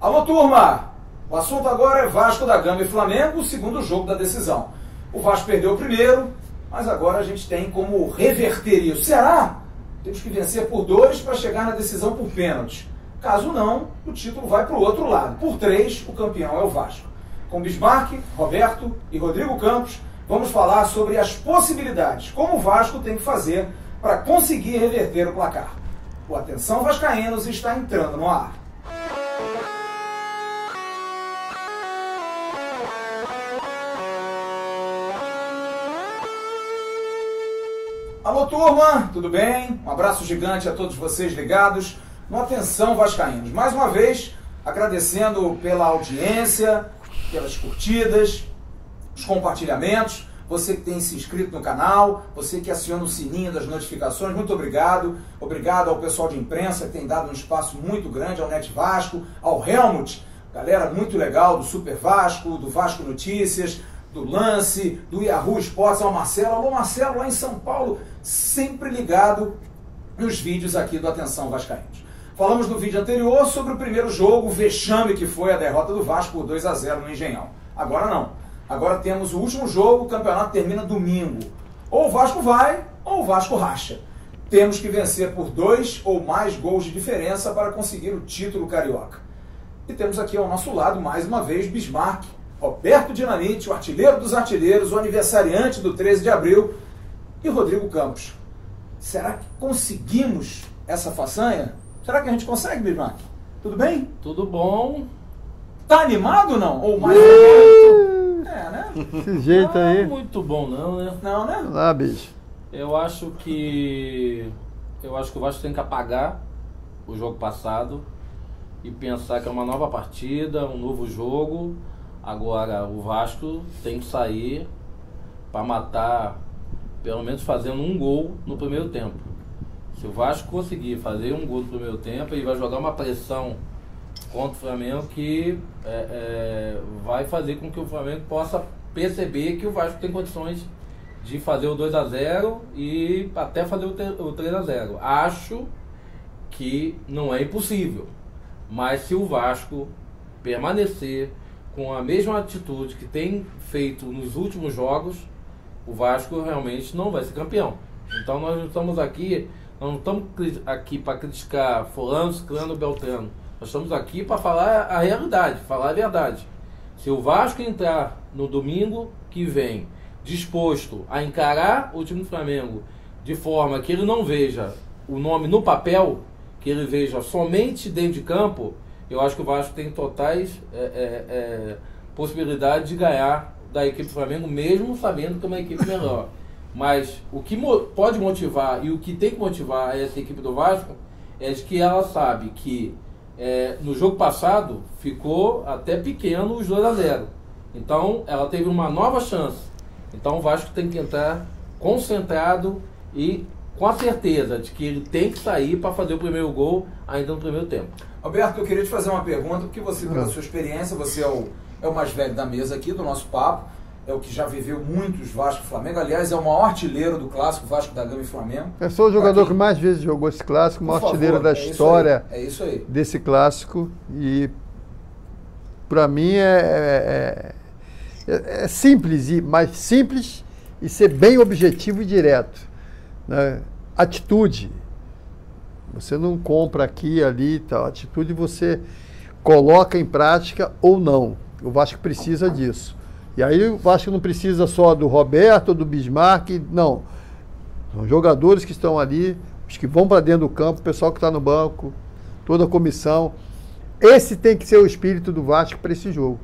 Alô, turma! O assunto agora é Vasco da Gama e Flamengo, o segundo jogo da decisão. O Vasco perdeu o primeiro, mas agora a gente tem como reverter isso. Será? Temos que vencer por 2 para chegar na decisão por pênalti. Caso não, o título vai para o outro lado. Por 3, o campeão é o Vasco. Com Bismarck, Roberto e Rodrigo Campos, vamos falar sobre as possibilidades, como o Vasco tem que fazer para conseguir reverter o placar. O Atenção Vascaínos está entrando no ar. Alô, turma, tudo bem? Um abraço gigante a todos vocês ligados no Atenção Vascaínos. Mais uma vez, agradecendo pela audiência, pelas curtidas, os compartilhamentos, você que tem se inscrito no canal, você que aciona o sininho das notificações, muito obrigado. Obrigado ao pessoal de imprensa que tem dado um espaço muito grande, ao Net Vasco, ao Helmut, galera muito legal do Super Vasco, do Vasco Notícias, do Lance, do Yahoo Esportes, ao Marcelo. Alô, Marcelo, lá em São Paulo, sempre ligado nos vídeos aqui do Atenção Vascaínos. Falamos no vídeo anterior sobre o primeiro jogo, o vexame que foi a derrota do Vasco por 2-0 no Engenhão. Agora não. Agora temos o último jogo, o campeonato termina domingo. Ou o Vasco vai, ou o Vasco racha. Temos que vencer por 2 ou mais gols de diferença para conseguir o título carioca. E temos aqui ao nosso lado, mais uma vez, Bismarck, Roberto Dinamite, o artilheiro dos artilheiros, o aniversariante do 13 de abril, e Rodrigo Campos. Será que conseguimos essa façanha? Será que a gente consegue, Bismarck? Tudo bem? Tudo bom. Tá animado ou não? Ou mais né? Esse jeito aí. Não muito bom não, né? Não, né? Lá, bicho. Eu acho que o Vasco tem que apagar o jogo passado e pensar que é uma nova partida, um novo jogo. Agora o Vasco tem que sair para matar, pelo menos fazendo um gol no primeiro tempo. Se o Vasco conseguir fazer um gol no primeiro tempo, ele vai jogar uma pressão contra o Flamengo que vai fazer com que o Flamengo possa perceber que o Vasco tem condições de fazer o 2-0 e até fazer o 3-0. Acho que não é impossível, mas se o Vasco permanecer com a mesma atitude que tem feito nos últimos jogos, o Vasco realmente não vai ser campeão. Então nós não estamos aqui para criticar fulano, ciclano, beltrano. Nós estamos aqui para falar a realidade, falar a verdade. Se o Vasco entrar no domingo que vem disposto a encarar o time do Flamengo de forma que ele não veja o nome no papel, que ele veja somente dentro de campo, eu acho que o Vasco tem totais possibilidade de ganhar da equipe do Flamengo, mesmo sabendo que é uma equipe melhor. Mas o que pode motivar e o que tem que motivar essa equipe do Vasco é de que ela sabe que no jogo passado ficou até pequeno os 2-0. Então ela teve uma nova chance. Então o Vasco tem que entrar concentrado e com a certeza de que ele tem que sair para fazer o primeiro gol ainda no primeiro tempo. Roberto, eu queria te fazer uma pergunta, porque você, pela sua experiência, você é o mais velho da mesa aqui, do nosso papo, é o que já viveu muitos Vasco e Flamengo, aliás, é o maior artilheiro do clássico Vasco da Gama e Flamengo. Eu sou o jogador que mais vezes jogou esse clássico, o maior artilheiro da história desse clássico, e para mim é simples, mas simples e ser bem objetivo e direto, né? Atitude. Você não compra aqui, ali, tal. Atitude você coloca em prática ou não. O Vasco precisa disso. E aí o Vasco não precisa só do Roberto, do Bismarck, não. São jogadores que estão ali, os que vão para dentro do campo, o pessoal que está no banco, toda a comissão. Esse tem que ser o espírito do Vasco para esse jogo.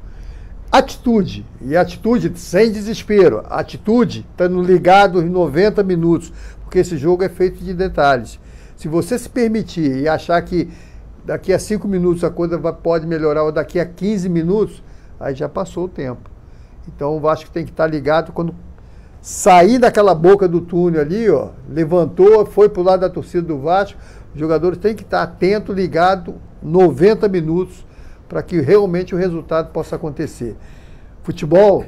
Atitude, e atitude sem desespero. Atitude estando ligado em 90 minutos, porque esse jogo é feito de detalhes. Se você se permitir e achar que daqui a 5 minutos a coisa pode melhorar, ou daqui a 15 minutos, aí já passou o tempo. Então o Vasco tem que estar ligado quando sair daquela boca do túnel ali, ó, levantou, foi para o lado da torcida do Vasco, os jogadores têm que estar atentos, ligados, 90 minutos, para que realmente o resultado possa acontecer. Futebol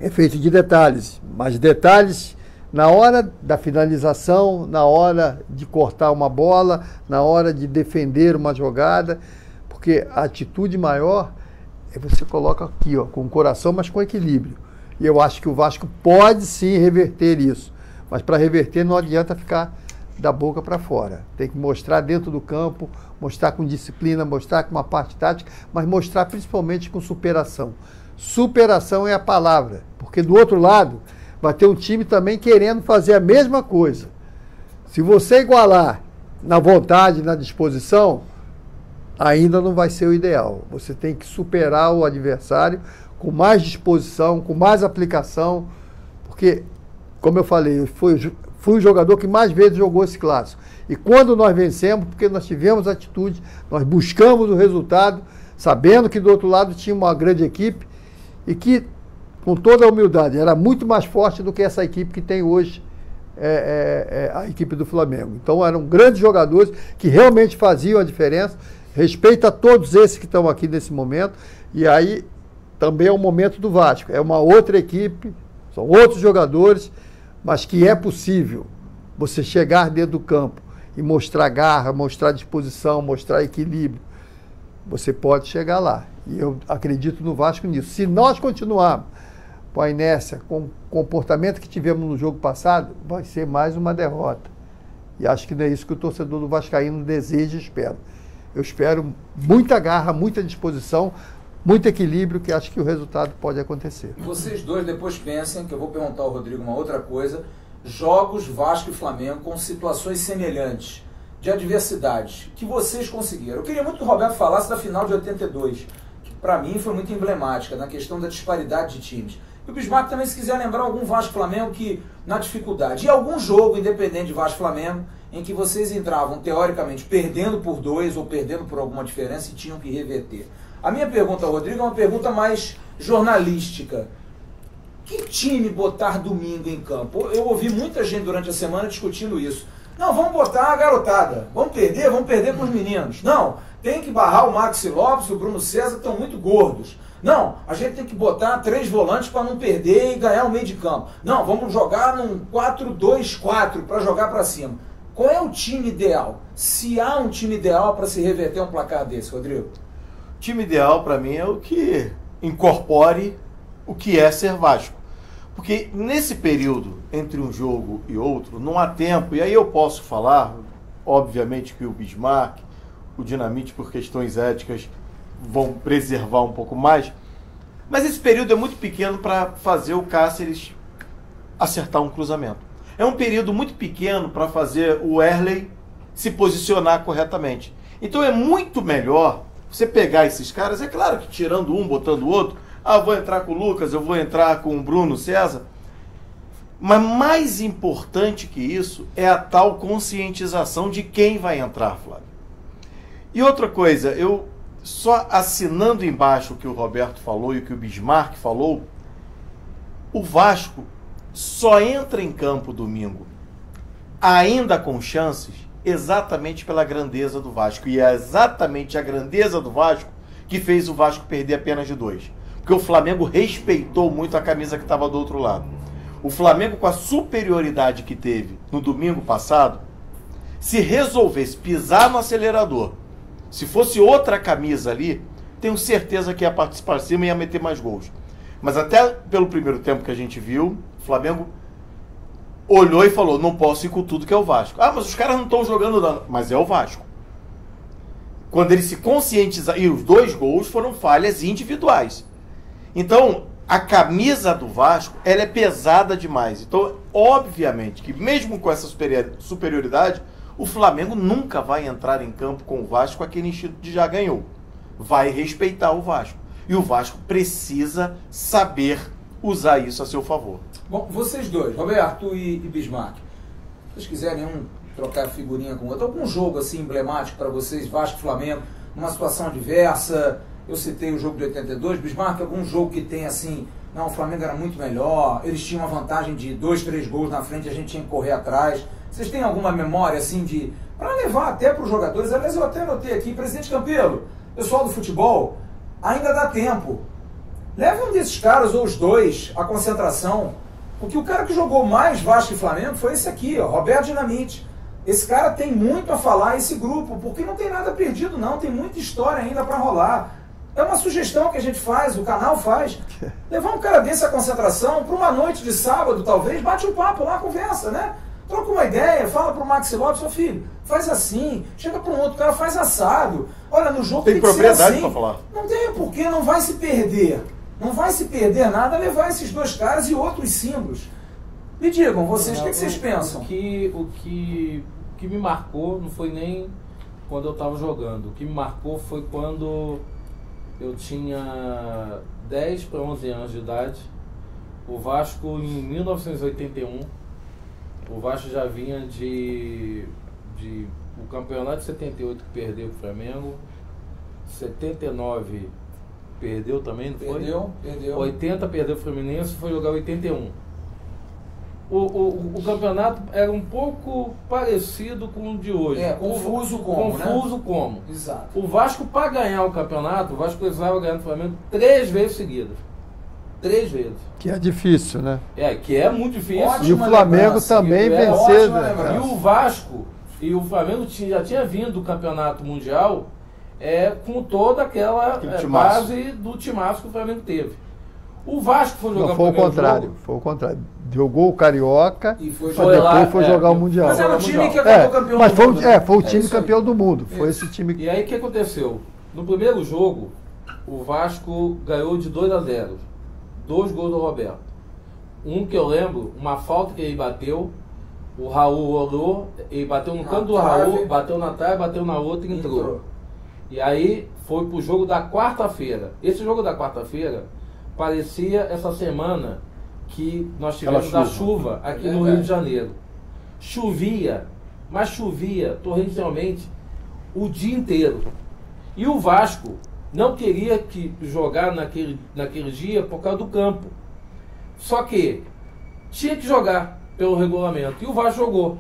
é feito de detalhes, mas detalhes na hora da finalização, na hora de cortar uma bola, na hora de defender uma jogada, porque Porque a atitude maior é você coloca aqui, ó, com o coração, mas com equilíbrio. E eu acho que o Vasco pode sim reverter isso. Mas para reverter não adianta ficar da boca para fora. Tem que mostrar dentro do campo, mostrar com disciplina, mostrar com uma parte tática, mas mostrar principalmente com superação. Superação é a palavra, porque do outro lado vai ter um time também querendo fazer a mesma coisa. Se você igualar na vontade, na disposição, ainda não vai ser o ideal. Você tem que superar o adversário com mais disposição, com mais aplicação, porque, como eu falei, eu fui o jogador que mais vezes jogou esse clássico. E quando nós vencemos, porque nós tivemos atitude, nós buscamos o resultado, sabendo que do outro lado tinha uma grande equipe e que, com toda a humildade, era muito mais forte do que essa equipe que tem hoje, a equipe do Flamengo. Então eram grandes jogadores que realmente faziam a diferença. Respeito a todos esses que estão aqui nesse momento. E aí também é o momento do Vasco. É uma outra equipe, são outros jogadores, mas que é possível você chegar dentro do campo e mostrar garra, mostrar disposição, mostrar equilíbrio. Você pode chegar lá. E eu acredito no Vasco nisso. Se nós continuarmos com a inércia, com o comportamento que tivemos no jogo passado, vai ser mais uma derrota. E acho que não é isso que o torcedor do Vascaíno deseja e espera. Eu espero muita garra, muita disposição, muito equilíbrio, que acho que o resultado pode acontecer. Vocês dois depois pensem, que eu vou perguntar ao Rodrigo uma outra coisa, jogos Vasco e Flamengo com situações semelhantes, de adversidade, que vocês conseguiram. Eu queria muito que o Roberto falasse da final de 82, que para mim foi muito emblemática, na questão da disparidade de times. E o Bismarck também, se quiser lembrar algum Vasco Flamengo que, na dificuldade, e algum jogo independente de Vasco Flamengo, em que vocês entravam, teoricamente, perdendo por 2 ou perdendo por alguma diferença e tinham que reverter. A minha pergunta ao Rodrigo é uma pergunta mais jornalística. Que time botar domingo em campo? Eu ouvi muita gente durante a semana discutindo isso. Não, vamos botar a garotada. Vamos perder com os meninos. Não, tem que barrar o Maxi Lopes, o Bruno César, que estão muito gordos. Não, a gente tem que botar 3 volantes para não perder e ganhar o meio de campo. Não, vamos jogar num 4-2-4 para jogar para cima. Qual é o time ideal? Se há um time ideal para se reverter um placar desse, Rodrigo? O time ideal para mim é o que incorpore o que é ser Vasco. Porque nesse período, entre um jogo e outro, não há tempo, e aí eu posso falar, obviamente que o Bismarck, o Dinamite, por questões éticas, vão preservar um pouco mais, mas esse período é muito pequeno para fazer o Cáceres acertar um cruzamento. É um período muito pequeno para fazer o Erley se posicionar corretamente. Então é muito melhor você pegar esses caras, é claro que tirando um, botando o outro, eu vou entrar com o Lucas, eu vou entrar com o Bruno César, mas mais importante que isso é a tal conscientização de quem vai entrar, Flávio. E outra coisa, eu só assinando embaixo o que o Roberto falou e o que o Bismarck falou, o Vasco só entra em campo domingo, ainda com chances, exatamente pela grandeza do Vasco. E é exatamente a grandeza do Vasco que fez o Vasco perder apenas de 2. Porque o Flamengo respeitou muito a camisa que estava do outro lado. O Flamengo, com a superioridade que teve no domingo passado, se resolvesse pisar no acelerador, se fosse outra camisa ali, tenho certeza que ia participar cima e ia meter mais gols. Mas até pelo primeiro tempo que a gente viu, o Flamengo olhou e falou, não posso ir com tudo que é o Vasco. Ah, mas os caras não estão jogando nada. Mas é o Vasco. Quando ele se conscientiza, e os 2 gols foram falhas individuais. Então, a camisa do Vasco, ela é pesada demais. Então, obviamente, que mesmo com essa superioridade, o Flamengo nunca vai entrar em campo com o Vasco aquele estilo de já ganhou. Vai respeitar o Vasco. E o Vasco precisa saber usar isso a seu favor. Bom, vocês dois, Roberto e Bismarck, se vocês quiserem trocar figurinha com o outro, algum jogo assim emblemático para vocês, Vasco e Flamengo, numa situação adversa, eu citei o jogo de 82, Bismarck, algum jogo que tem assim, não, o Flamengo era muito melhor, eles tinham uma vantagem de 2, 3 gols na frente, a gente tinha que correr atrás. Vocês têm alguma memória assim de, para levar até para os jogadores, aliás eu até anotei aqui, presidente Campelo, pessoal do futebol, ainda dá tempo. Leve um desses caras, ou os 2, à concentração. Porque o cara que jogou mais Vasco e Flamengo foi esse aqui, ó, Roberto Dinamite. Esse cara tem muito a falar, esse grupo, porque não tem nada perdido não, tem muita história ainda para rolar. É uma sugestão que a gente faz, o canal faz. Levar um cara desse à concentração, para uma noite de sábado talvez, bate um papo lá, conversa, né? Troca uma ideia, fala pro Maxi Lopes, seu filho, faz assim, chega para um outro cara, faz assado. Olha, no jogo tem que ser assim. Pra falar. Não tem porquê, não vai se perder. Não vai se perder nada levar esses dois caras e outros símbolos. Me digam, vocês, o que vocês pensam? O que me marcou não foi nem quando eu estava jogando. O que me marcou foi quando eu tinha 10 para 11 anos de idade. O Vasco, em 1981, o Vasco já vinha o campeonato de 78 que perdeu para o Flamengo, 79 perdeu também, não foi? Perdeu. 80 perdeu o Fluminense, foi jogar 81. O campeonato era um pouco parecido com o de hoje. Confuso como. Exato. O Vasco, para ganhar o campeonato, o Vasco precisava ganhar no Flamengo 3 vezes seguidas. 3 vezes. Que é difícil, né? Que é muito difícil. E o Flamengo também venceu. E o Vasco e o Flamengo já tinha vindo do campeonato mundial com toda aquela base do timaço que o Flamengo teve. O Vasco foi jogar foi o contrário. Foi o contrário. Jogou o Carioca e depois foi jogar o Mundial. Mas era o time que acabou campeão do mundo. Foi o time campeão do mundo. Foi esse time. E aí o que aconteceu? No primeiro jogo, o Vasco ganhou de 2-0. 2 gols do Roberto. Um que eu lembro, uma falta que ele bateu, o Raul olhou, ele bateu no canto do Raul, bateu na trave, bateu na outra e entrou. E aí foi pro jogo da quarta-feira. Esse jogo da quarta-feira parecia essa semana que nós tivemos da chuva aqui no Rio de Janeiro. Chovia, mas chovia torrencialmente o dia inteiro. E o Vasco não queria jogar naquele dia por causa do campo. Só que tinha que jogar pelo regulamento. E o Vasco jogou.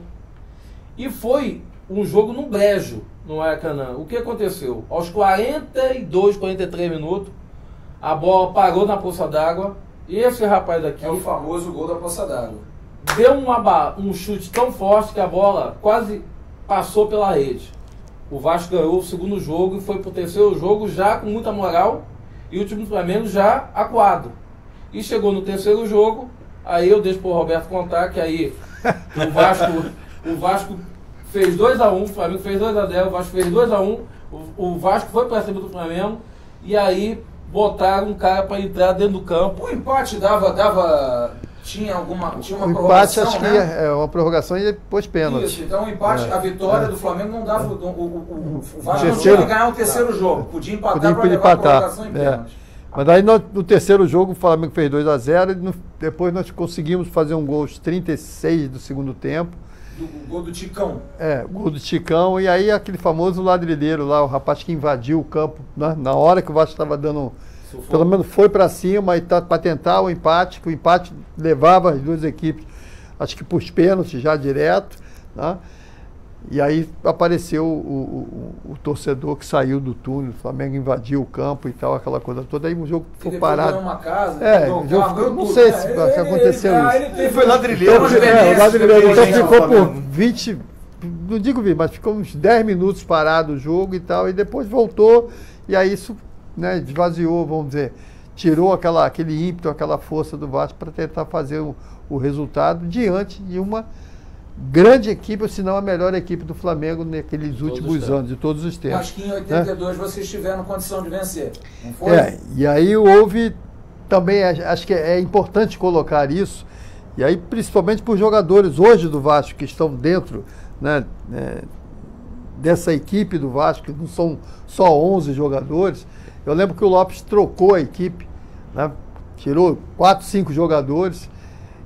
E foi um jogo no brejo, no Maracanã. O que aconteceu? Aos 42, 43 minutos, a bola parou na poça d'água. E esse rapaz daqui... É o famoso gol da poça d'água. Deu um chute tão forte que a bola quase passou pela rede. O Vasco ganhou o segundo jogo e foi pro terceiro jogo já com muita moral. E o time do Flamengo já acuado. E chegou no terceiro jogo, aí eu deixo pro Roberto contar que aí o Vasco fez 2-1, o Flamengo fez 2-0, o Vasco fez 2-1, o Vasco foi pra cima do Flamengo e aí botaram um cara para entrar dentro do campo. O empate tinha uma prorrogação, empate, acho que é uma prorrogação e depois pênalti. Isso, então o empate, a vitória do Flamengo não dava o Vasco não tinha que ganhar o terceiro jogo, podia empatar para levar a prorrogação em pênalti. Mas daí no terceiro jogo o Flamengo fez 2-0 e depois nós conseguimos fazer um gol aos 36 do segundo tempo. O gol do Ticão. O gol do Ticão. E aí aquele famoso ladrilheiro lá, o rapaz que invadiu o campo, né, na hora que o Vasco estava dando... Pelo menos foi para cima e para tentar o empate, que o empate levava as duas equipes, acho que para os pênaltis já direto, né? E aí apareceu o torcedor que saiu do túnel, o Flamengo invadiu o campo e tal, aquela coisa toda. Aí o jogo ficou parado. Uma casa, o jogo não sei se aconteceu isso. Ele foi ladrilheiro. O ladrilheiro então ficou por 20, não digo 20, mas ficou uns 10 minutos parado o jogo e tal, e depois voltou, e aí isso, né, esvaziou, vamos dizer, tirou aquele ímpeto, aquela força do Vasco para tentar fazer o resultado diante de uma grande equipe, ou se não a melhor equipe do Flamengo naqueles últimos anos, de todos os tempos. Acho que em 82 vocês tiveram condição de vencer, não foi? E aí houve também, acho que é importante colocar isso, e aí principalmente por jogadores hoje do Vasco que estão dentro, né, dessa equipe do Vasco, que não são só 11 jogadores. Eu lembro que o Lopes trocou a equipe, né, tirou 4, 5 jogadores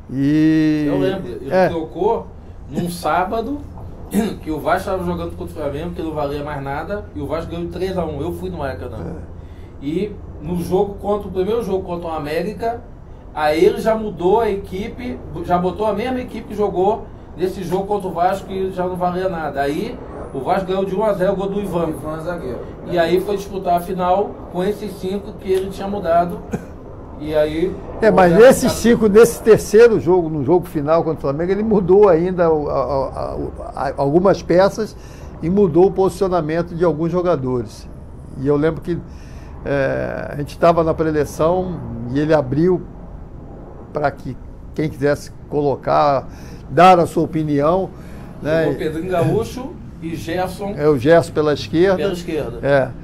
e... Eu lembro, ele trocou num sábado que o Vasco estava jogando contra o Flamengo, que não valia mais nada, e o Vasco ganhou 3-1. Eu fui no Maracanã. E no o primeiro jogo contra o América, aí ele já mudou a equipe, já botou a mesma equipe que jogou nesse jogo contra o Vasco, que já não valia nada. Aí o Vasco ganhou de 1-0 o gol do Ivan. Zagueiro. E aí foi disputar a final com esses 5 que ele tinha mudado. E aí... mas nesses 5, nesse terceiro jogo, no jogo final contra o Flamengo, ele mudou ainda algumas peças e mudou o posicionamento de alguns jogadores. E eu lembro que a gente estava na pré-eleição e ele abriu para que quem quisesse colocar, dar a sua opinião. Né? O Pedrinho Gaúcho e Gerson. O Gerson pela esquerda. Pela esquerda.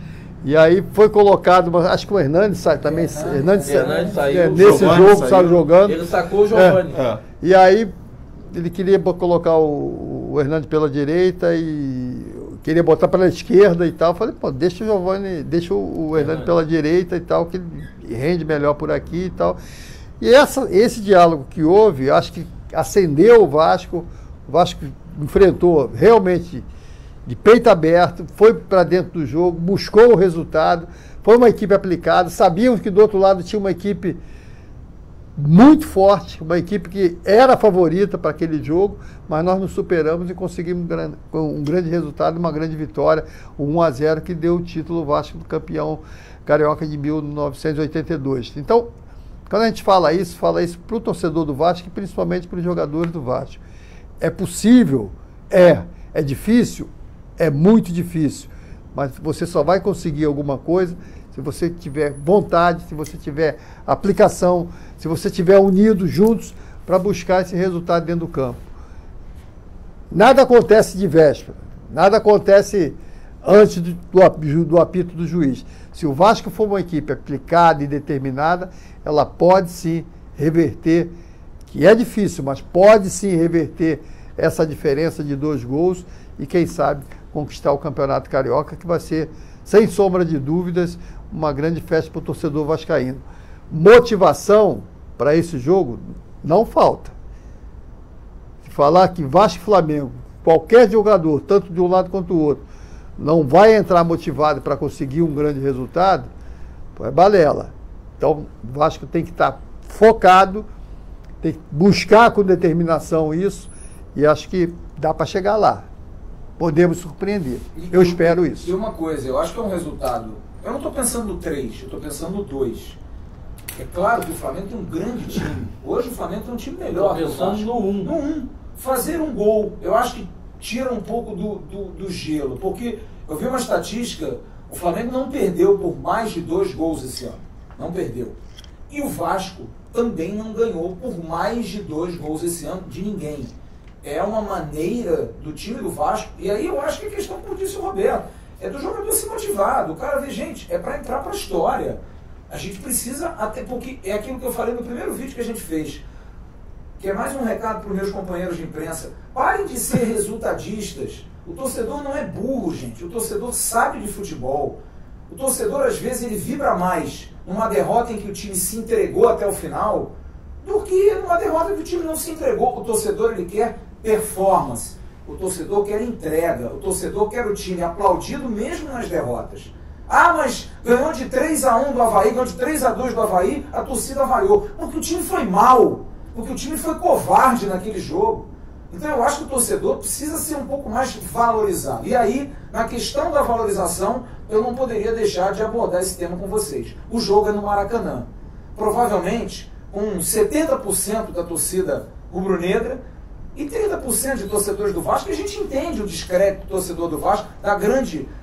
E aí foi colocado, acho que o Hernandes também. Hernandes saiu. Nesse jogo saiu jogando. Ele sacou o Giovani. E aí ele queria colocar o Hernandes pela direita e queria botar pela esquerda e tal. Eu falei, pô, deixa o Giovani, deixa o Hernandes pela direita e tal, que ele rende melhor por aqui e tal. E esse diálogo que houve, acho que acendeu o Vasco. O Vasco enfrentou realmente de peito aberto, foi para dentro do jogo, buscou o resultado, foi uma equipe aplicada, sabíamos que do outro lado tinha uma equipe muito forte, uma equipe que era a favorita para aquele jogo, mas nós nos superamos e conseguimos um grande resultado, uma grande vitória, o 1-0 que deu o título Vasco do campeão carioca de 1982. Então, quando a gente fala isso para o torcedor do Vasco e principalmente para os jogadores do Vasco. É possível? É difícil? É muito difícil, mas você só vai conseguir alguma coisa se você tiver vontade, se você tiver aplicação, se você tiver unido juntos para buscar esse resultado dentro do campo. Nada acontece de véspera, nada acontece antes do apito do juiz. Se o Vasco for uma equipe aplicada e determinada, ela pode sim reverter, que é difícil, mas pode sim reverter essa diferença de 2 gols e quem sabe conquistar o Campeonato Carioca, que vai ser, sem sombra de dúvidas, uma grande festa para o torcedor vascaíno. Motivação para esse jogo não falta. Se falar que Vasco e Flamengo, qualquer jogador, tanto de um lado quanto do outro, não vai entrar motivado para conseguir um grande resultado, é balela. Então, o Vasco tem que estar focado, tem que buscar com determinação isso, e acho que dá para chegar lá. Podemos surpreender. Eu espero isso. E uma coisa, eu acho que é um resultado. Eu não estou pensando no 3, eu estou pensando no 2. É claro que o Flamengo tem um grande time. Hoje o Flamengo tem um time melhor. Estou pensando no 1. No 1. Fazer um gol, eu acho que tira um pouco do gelo. Porque eu vi uma estatística, o Flamengo não perdeu por mais de 2 gols esse ano. Não perdeu. E o Vasco também não ganhou por mais de 2 gols esse ano de ninguém. É uma maneira do time do Vasco, e aí eu acho que a questão, como disse o Roberto, é do jogador se motivar, do cara ver, gente, é para entrar para a história. A gente precisa, até porque é aquilo que eu falei no primeiro vídeo que a gente fez, que é mais um recado para os meus companheiros de imprensa. Parem de ser resultadistas. O torcedor não é burro, gente. O torcedor sabe de futebol. O torcedor, às vezes, ele vibra mais numa derrota em que o time se entregou até o final do que numa derrota que o time não se entregou. O torcedor, ele quer performance, o torcedor quer entrega, o torcedor quer o time aplaudido mesmo nas derrotas. Ah, mas ganhou de 3-1 do Avaí, ganhou de 3-2 do Avaí, a torcida avaliou. Porque o time foi mal, porque o time foi covarde naquele jogo. Então eu acho que o torcedor precisa ser um pouco mais valorizado. E aí, na questão da valorização, eu não poderia deixar de abordar esse tema com vocês. O jogo é no Maracanã. Provavelmente, com 70% da torcida rubro-negra, e 30% de torcedores do Vasco, a gente entende o descrédito do torcedor do Vasco,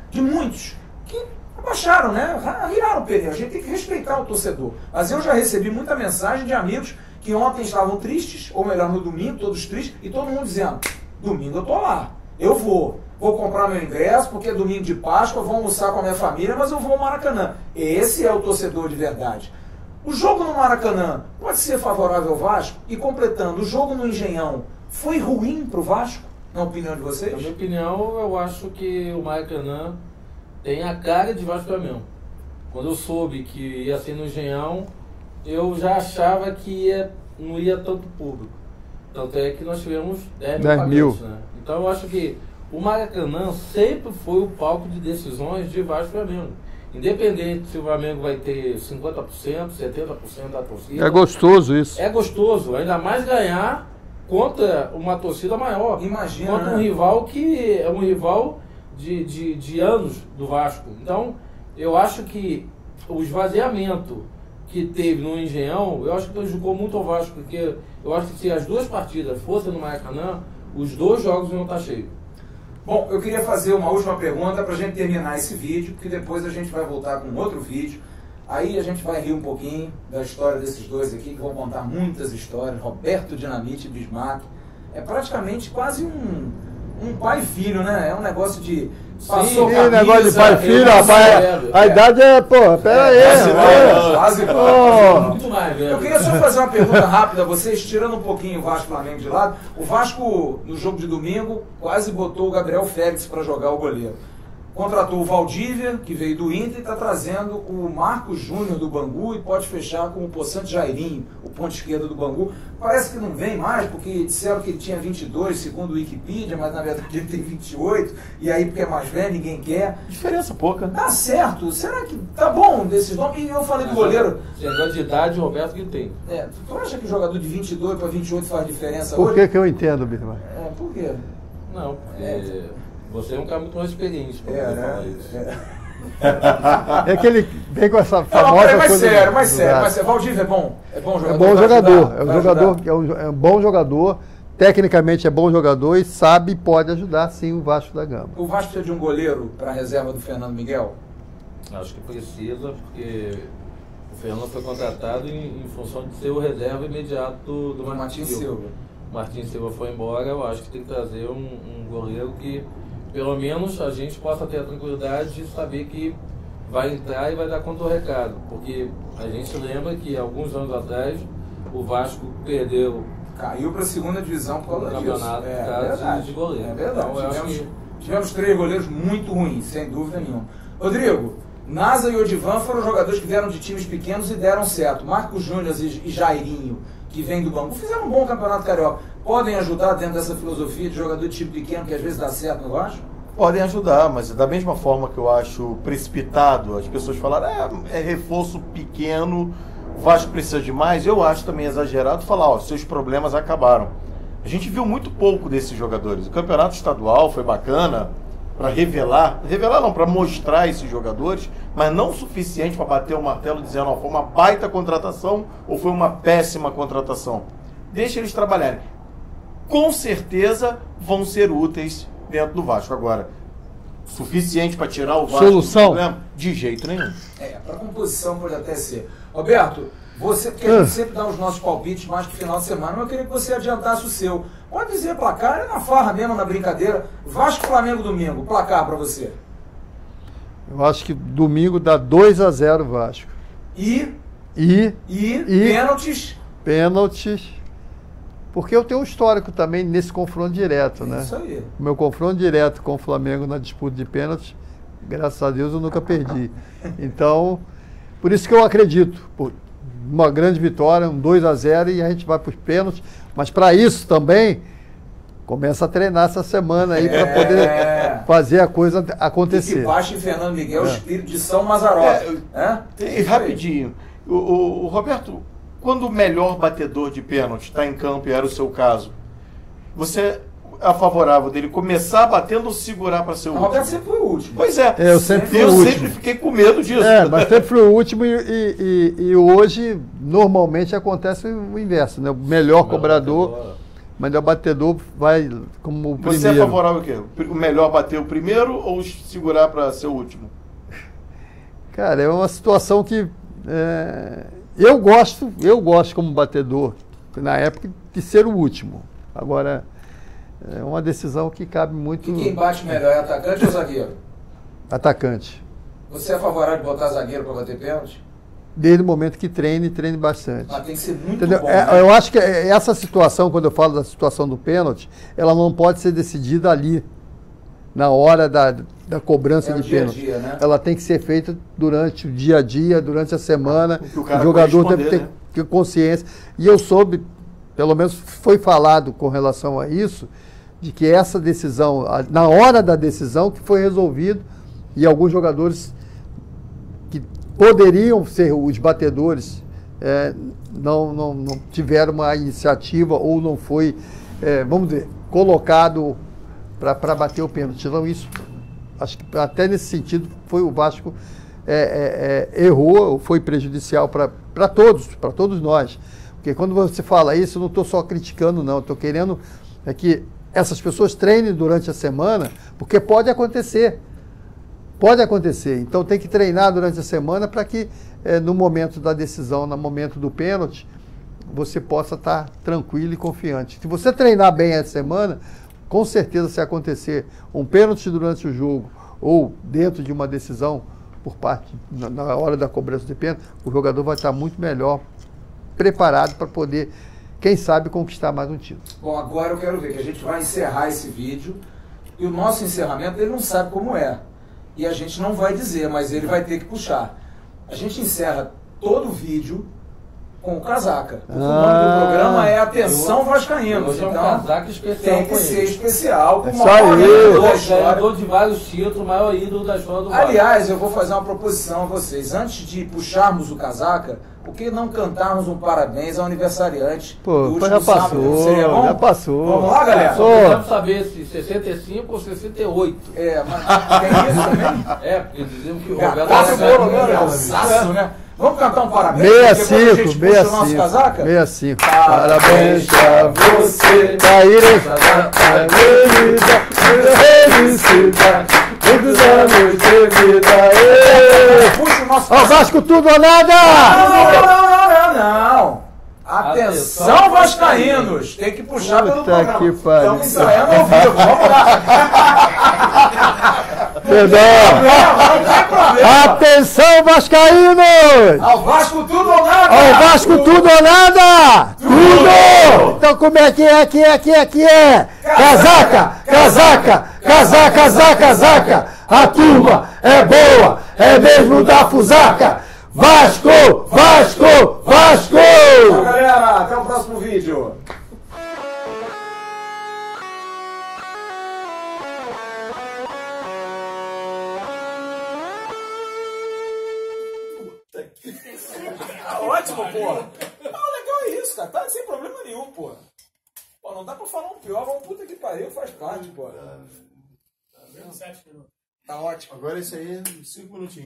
de muitos, que abaixaram, né? Viraram o pneu. A gente tem que respeitar o torcedor. Mas eu já recebi muita mensagem de amigos que ontem estavam tristes, ou melhor, no domingo, todos tristes, e todo mundo dizendo, domingo eu tô lá, eu vou comprar meu ingresso, porque é domingo de Páscoa, vou almoçar com a minha família, mas eu vou ao Maracanã. Esse é o torcedor de verdade. O jogo no Maracanã pode ser favorável ao Vasco, e completando, o jogo no Engenhão foi ruim para o Vasco, na opinião de vocês? Na minha opinião, eu acho que o Maracanã tem a cara de Vasco Flamengo. Quando eu soube que ia ser no Engenhão, eu já achava que não ia tanto público. Tanto é que nós tivemos 10 mil. Né? Então eu acho que o Maracanã sempre foi o palco de decisões de Vasco Flamengo. Independente se o Flamengo vai ter 50%, 70% da torcida. É gostoso isso. É gostoso, ainda mais ganhar contra uma torcida maior. Imagina. Contra um rival que é um rival de anos do Vasco. Então, eu acho que o esvaziamento que teve no Engenhão, eu acho que prejudicou muito ao Vasco, porque eu acho que se as duas partidas fossem no Maracanã, os 2 jogos iam estar cheios. Bom, eu queria fazer uma última pergunta para a gente terminar esse vídeo, porque depois a gente vai voltar com outro vídeo. Aí a gente vai rir um pouquinho da história desses dois aqui, que vão contar muitas histórias. Roberto Dinamite e Bismarck. É praticamente quase um pai e filho, né? É um negócio de... Passou camisa, negócio de pai e filho, rapaz. A idade é, pô, pera aí. Quase muito mais, velho. Eu queria só fazer uma pergunta rápida a vocês, tirando um pouquinho o Vasco e Flamengo de lado. O Vasco, no jogo de domingo, quase botou o Gabriel Félix para jogar o goleiro. Contratou o Valdívia, que veio do Inter, e está trazendo o Marcos Júnior do Bangu e pode fechar com o Poçante Jairinho, o ponto esquerdo do Bangu. Parece que não vem mais, porque disseram que ele tinha 22, segundo o Wikipedia, mas na verdade ele tem 28, e aí porque é mais velho, ninguém quer. Diferença pouca. Tá certo. Será que tá bom desses nomes? E eu falei do goleiro... Chegando de idade, o Roberto que tem. Tu acha que o jogador de 22 para 28 faz diferença hoje? Por que eu entendo, Bismarck? Por quê? Não, porque... Você é um cara muito mais experiente para falar isso. É que ele vem com essa famosa coisa... Mais sério. Valdívia é bom? É bom jogador? É bom jogador. É um bom jogador. Tecnicamente é bom jogador e sabe e pode ajudar, sim, o Vasco da Gama. O Vasco precisa de um goleiro para a reserva do Fernando Miguel? Acho que precisa, porque o Fernando foi contratado em função de ser o reserva imediato do Martin Silva. O Martin Silva foi embora, eu acho que tem que trazer um goleiro que... pelo menos a gente possa ter a tranquilidade de saber que vai entrar e vai dar conta do recado. Porque a gente lembra que alguns anos atrás o Vasco caiu para a segunda divisão por causa disso. Campeonato de goleiro. É verdade. Então, tivemos 3 goleiros muito ruins, sem dúvida nenhuma. Rodrigo, Nasa e Odivan foram jogadores que vieram de times pequenos e deram certo. Marcos Júnior e Jairinho, que vem do Bangu, fizeram um bom campeonato carioca. Podem ajudar dentro dessa filosofia de jogador de time pequeno que às vezes dá certo no Vasco? Podem ajudar, mas da mesma forma que eu acho precipitado as pessoas falarem é reforço pequeno, o Vasco precisa de mais, eu acho também exagerado falar, seus problemas acabaram. A gente viu muito pouco desses jogadores. O campeonato estadual foi bacana para revelar não, para mostrar esses jogadores, mas não o suficiente para bater o martelo dizendo, foi uma baita contratação ou foi uma péssima contratação. Deixa eles trabalharem. Com certeza vão ser úteis dentro do Vasco. Agora, suficiente para tirar o Vasco do problema? De jeito nenhum. Para composição pode até ser. Roberto, você, porque a gente sempre dá os nossos palpites mais que final de semana, mas eu queria que você adiantasse o seu. Pode dizer placar, é na farra mesmo, na brincadeira. Vasco Flamengo domingo, placar para você. Eu acho que domingo dá 2-0 Vasco. E pênaltis? Pênaltis. Porque eu tenho um histórico também nesse confronto direto, né? Isso aí. O meu confronto direto com o Flamengo na disputa de pênaltis, graças a Deus eu nunca perdi. Então, por isso que eu acredito. Uma grande vitória, um 2-0 e a gente vai para os pênaltis. Mas para isso também, começa a treinar essa semana aí para poder fazer a coisa acontecer. E que baixe em Fernando Miguel o espírito de São Mazzaropi. Rapidinho. O Roberto... Quando o melhor batedor de pênalti está em campo, e era o seu caso, você é favorável dele começar batendo ou segurar para ser o último? O Roberto sempre foi o último. Pois é. Eu sempre fui o último. Sempre fiquei com medo disso. Mas sempre fui o último e hoje normalmente acontece o inverso, né? O melhor cobrador, o melhor batedor vai como o primeiro. Você é favorável o quê? O melhor bater o primeiro ou segurar para ser o último? Cara, é uma situação que... Eu gosto como batedor, na época, de ser o último. Agora, é uma decisão que cabe muito... E quem bate melhor é atacante ou zagueiro? Atacante. Você é favorável de botar zagueiro para bater pênalti? Desde o momento que treine bastante. Mas tem que ser muito Entendeu? bom, né? Eu acho que essa situação, quando eu falo da situação do pênalti, ela não pode ser decidida ali, na hora da cobrança de pênalti. Dia, né? Ela tem que ser feita durante o dia a dia, durante a semana. O jogador tem que ter consciência. E eu soube, pelo menos foi falado com relação a isso, de que essa decisão, na hora da decisão, que foi resolvido, e alguns jogadores que poderiam ser os batedores não tiveram uma iniciativa ou não foi, vamos dizer, colocado para bater o pênalti. Então isso, acho que até nesse sentido foi o Vasco errou, foi prejudicial para todos nós. Porque quando você fala isso, eu não estou só criticando, não. Estou querendo que essas pessoas treinem durante a semana, porque pode acontecer. Pode acontecer. Então tem que treinar durante a semana para que no momento da decisão, no momento do pênalti, você possa estar tranquilo e confiante. Se você treinar bem essa semana, com certeza, se acontecer um pênalti durante o jogo ou dentro de uma decisão por parte, na hora da cobrança de pênalti, o jogador vai estar muito melhor preparado para poder, quem sabe, conquistar mais um título. Bom, agora eu quero ver que a gente vai encerrar esse vídeo e o nosso encerramento ele não sabe como é. E a gente não vai dizer, mas ele vai ter que puxar. A gente encerra todo o vídeo com o Casaca. O nome do programa é Atenção Vascaínos. Hoje é um casaca especial. Tem que ser especial. É só ganhador de vários títulos, o maior ídolo da história do Vasco. Aliás, eu vou fazer uma proposição a vocês. Antes de puxarmos o Casaca, por que não cantarmos um parabéns ao aniversariante? Pô, já passou, seria bom? já passou. Vamos lá, galera? Vamos saber se 65 ou 68. Mas tem isso também? Porque diziam que o Roberto era né? Vvamos cantar um parabéns? 65. Parabéns pra você, felicidade, muitos anos de vida. Puxa o nosso Ó, Vasco tudo ou nada! Não. Atenção, Vascaínos! Tem que puxar pelo programa. Que pariu. Estamos ensaiando ao vivo. Vamos lá. Perdão. Atenção, Vascaínos! Ao Vasco tudo ou nada! Ao Vasco tudo ou nada! Tudo! Então como é que é? Casaca! A turma é boa, é mesmo da Fusaca! Vasco! Tchau, galera! Até o próximo vídeo! Tá ótimo, porra! Não, legal é isso, cara. Tá sem problema nenhum, porra. Pô, não dá pra falar um pior, mas um puta que pariu faz parte, porra. Tá ótimo. Agora esse aí, 5 minutinhos.